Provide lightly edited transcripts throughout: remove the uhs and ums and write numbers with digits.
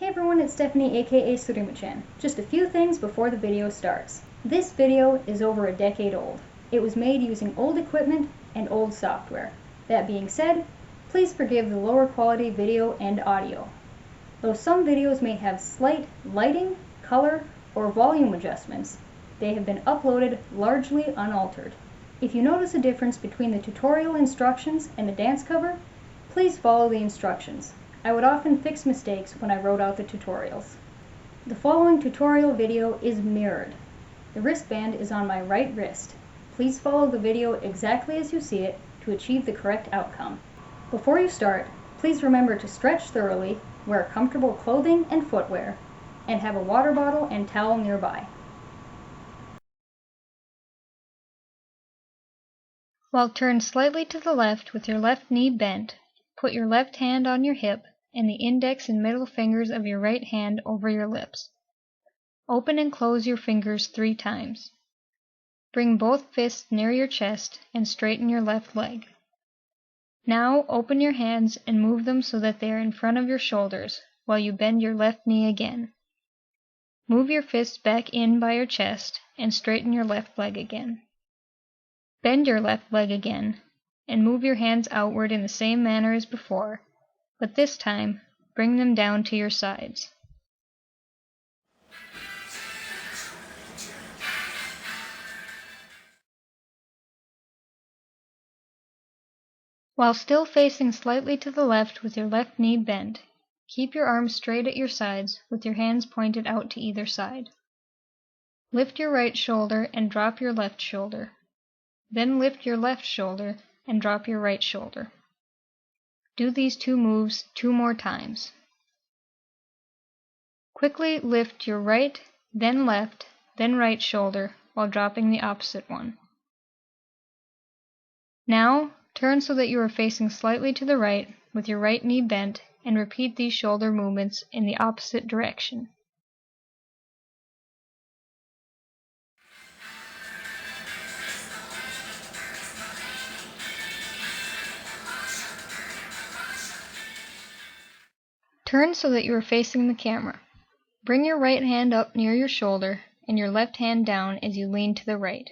Hey everyone, it's Stephanie aka Surimuchan. Just a few things before the video starts. This video is over a decade old. It was made using old equipment and old software. That being said, please forgive the lower quality video and audio. Though some videos may have slight lighting, color, or volume adjustments, they have been uploaded largely unaltered. If you notice a difference between the tutorial instructions and the dance cover, please follow the instructions. I would often fix mistakes when I wrote out the tutorials. The following tutorial video is mirrored. The wristband is on my right wrist. Please follow the video exactly as you see it to achieve the correct outcome. Before you start, please remember to stretch thoroughly, wear comfortable clothing and footwear, and have a water bottle and towel nearby. While turned slightly to the left with your left knee bent, put your left hand on your hip and the index and middle fingers of your right hand over your lips. Open and close your fingers 3 times. Bring both fists near your chest and straighten your left leg. Now open your hands and move them so that they are in front of your shoulders while you bend your left knee again. Move your fists back in by your chest and straighten your left leg again. Bend your left leg again and move your hands outward in the same manner as before, but this time, bring them down to your sides. While still facing slightly to the left with your left knee bent, keep your arms straight at your sides with your hands pointed out to either side. Lift your right shoulder and drop your left shoulder. Then lift your left shoulder and drop your right shoulder. Do these 2 moves 2 more times. Quickly lift your right, then left, then right shoulder while dropping the opposite one. Now, turn so that you are facing slightly to the right with your right knee bent and repeat these shoulder movements in the opposite direction. Turn so that you are facing the camera. Bring your right hand up near your shoulder and your left hand down as you lean to the right.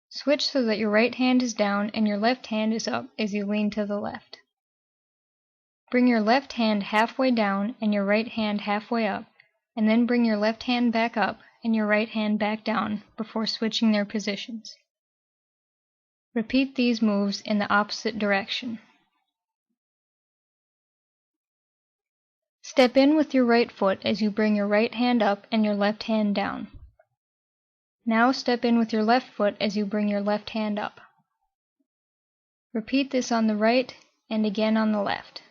Switch so that your right hand is down and your left hand is up as you lean to the left. Bring your left hand halfway down and your right hand halfway up, and then bring your left hand back up and your right hand back down before switching their positions. Repeat these moves in the opposite direction. Step in with your right foot as you bring your right hand up and your left hand down. Now step in with your left foot as you bring your left hand up. Repeat this on the right and again on the left.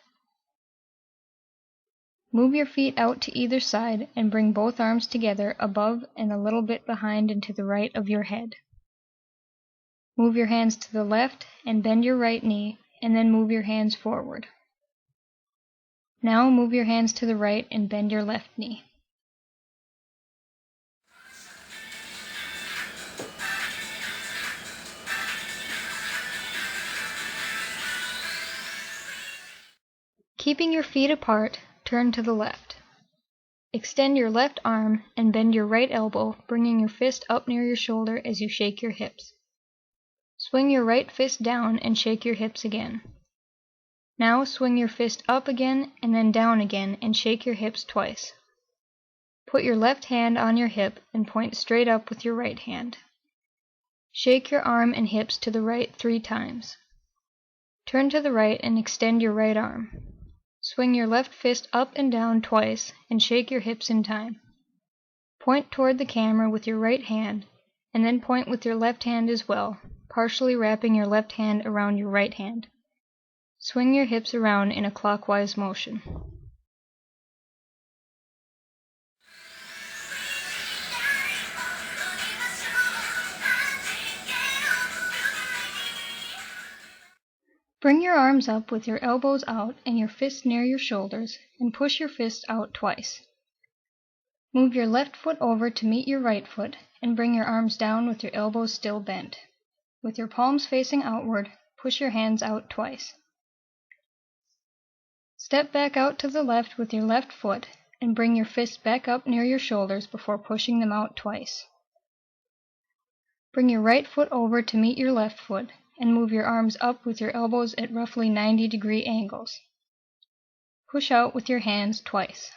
Move your feet out to either side and bring both arms together above and a little bit behind and to the right of your head. Move your hands to the left and bend your right knee, and then move your hands forward. Now move your hands to the right and bend your left knee. Keeping your feet apart, turn to the left. Extend your left arm and bend your right elbow, bringing your fist up near your shoulder as you shake your hips. Swing your right fist down and shake your hips again. Now swing your fist up again and then down again and shake your hips twice. Put your left hand on your hip and point straight up with your right hand. Shake your arm and hips to the right 3 times. Turn to the right and extend your right arm. Swing your left fist up and down twice and shake your hips in time. Point toward the camera with your right hand and then point with your left hand as well, partially wrapping your left hand around your right hand. Swing your hips around in a clockwise motion. Bring your arms up with your elbows out and your fists near your shoulders and push your fists out twice. Move your left foot over to meet your right foot and bring your arms down with your elbows still bent. With your palms facing outward, push your hands out twice. Step back out to the left with your left foot and bring your fists back up near your shoulders before pushing them out twice. Bring your right foot over to meet your left foot and move your arms up with your elbows at roughly 90-degree angles. Push out with your hands twice.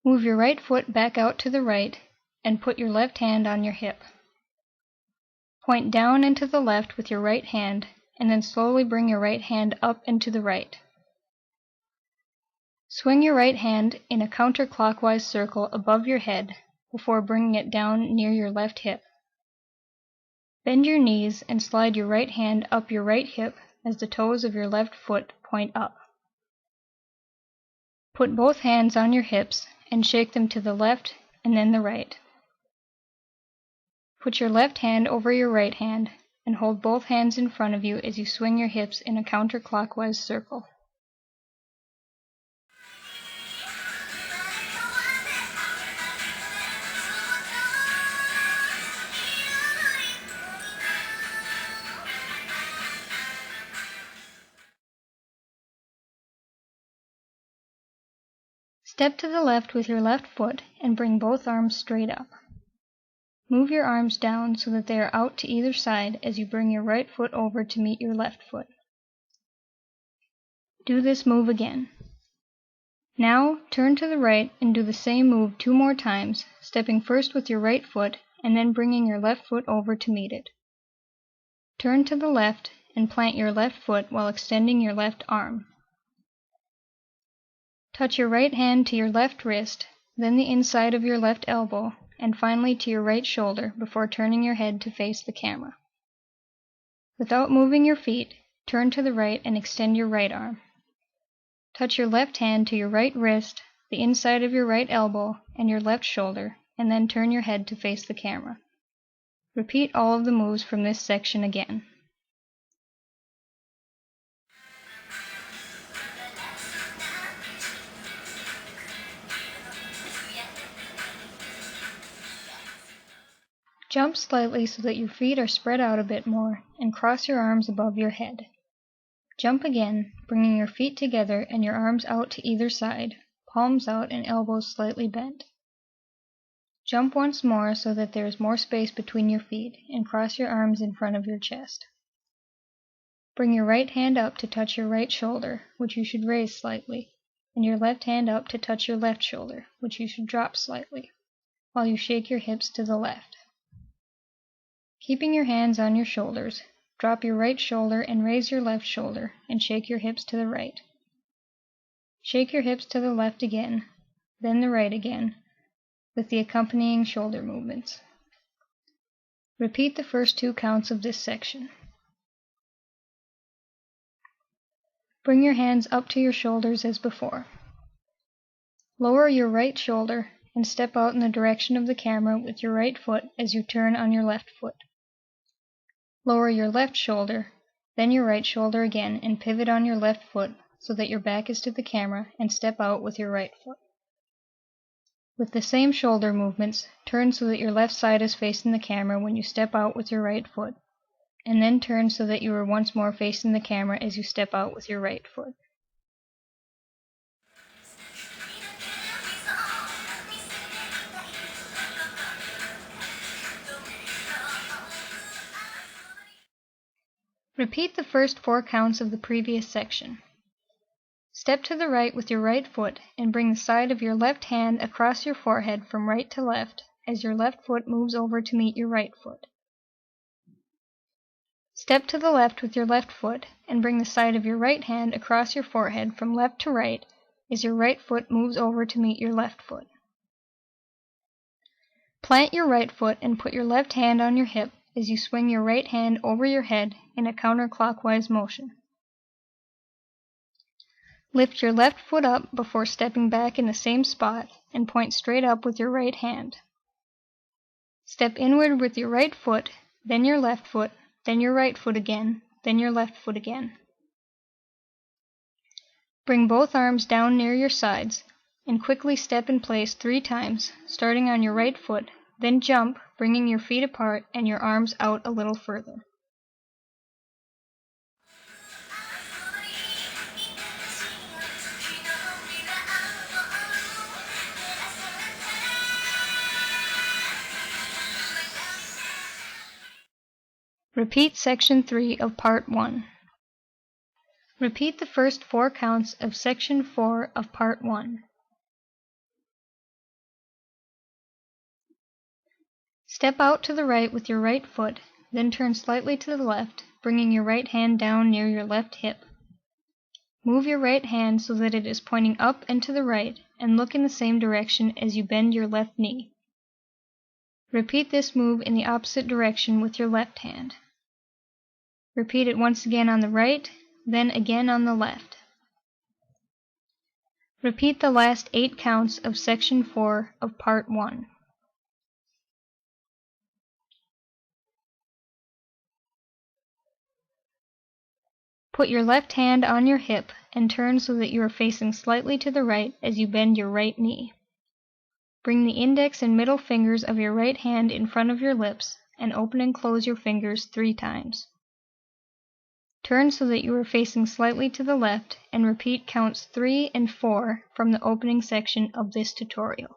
Move your right foot back out to the right and put your left hand on your hip. Point down and to the left with your right hand and then slowly bring your right hand up and to the right. Swing your right hand in a counterclockwise circle above your head before bringing it down near your left hip. Bend your knees and slide your right hand up your right hip as the toes of your left foot point up. Put both hands on your hips and shake them to the left and then the right. Put your left hand over your right hand and hold both hands in front of you as you swing your hips in a counterclockwise circle. Step to the left with your left foot and bring both arms straight up. Move your arms down so that they are out to either side as you bring your right foot over to meet your left foot. Do this move again. Now turn to the right and do the same move 2 more times, stepping first with your right foot and then bringing your left foot over to meet it. Turn to the left and plant your left foot while extending your left arm. Touch your right hand to your left wrist, then the inside of your left elbow, and finally to your right shoulder before turning your head to face the camera. Without moving your feet, turn to the right and extend your right arm. Touch your left hand to your right wrist, the inside of your right elbow, and your left shoulder, and then turn your head to face the camera. Repeat all of the moves from this section again. Jump slightly so that your feet are spread out a bit more, and cross your arms above your head. Jump again, bringing your feet together and your arms out to either side, palms out and elbows slightly bent. Jump once more so that there is more space between your feet, and cross your arms in front of your chest. Bring your right hand up to touch your right shoulder, which you should raise slightly, and your left hand up to touch your left shoulder, which you should drop slightly, while you shake your hips to the left. Keeping your hands on your shoulders, drop your right shoulder and raise your left shoulder and shake your hips to the right. Shake your hips to the left again, then the right again, with the accompanying shoulder movements. Repeat the first 2 counts of this section. Bring your hands up to your shoulders as before. Lower your right shoulder and step out in the direction of the camera with your right foot as you turn on your left foot. Lower your left shoulder, then your right shoulder again, and pivot on your left foot so that your back is to the camera, and step out with your right foot. With the same shoulder movements, turn so that your left side is facing the camera when you step out with your right foot, and then turn so that you are once more facing the camera as you step out with your right foot. Repeat the first 4 counts of the previous section. Step to the right with your right foot and bring the side of your left hand across your forehead from right to left as your left foot moves over to meet your right foot. Step to the left with your left foot and bring the side of your right hand across your forehead from left to right as your right foot moves over to meet your left foot. Plant your right foot and put your left hand on your hip as you swing your right hand over your head in a counterclockwise motion. Lift your left foot up before stepping back in the same spot and point straight up with your right hand. Step inward with your right foot, then your left foot, then your right foot again, then your left foot again. Bring both arms down near your sides and quickly step in place 3 times, starting on your right foot, then jump, bringing your feet apart and your arms out a little further. Repeat Section 3 of Part 1. Repeat the first 4 counts of Section 4 of Part 1. Step out to the right with your right foot, then turn slightly to the left, bringing your right hand down near your left hip. Move your right hand so that it is pointing up and to the right, and look in the same direction as you bend your left knee. Repeat this move in the opposite direction with your left hand. Repeat it once again on the right, then again on the left. Repeat the last 8 counts of Section 4 of Part 1. Put your left hand on your hip and turn so that you are facing slightly to the right as you bend your right knee. Bring the index and middle fingers of your right hand in front of your lips and open and close your fingers 3 times. Turn so that you are facing slightly to the left and repeat counts 3 and 4 from the opening section of this tutorial.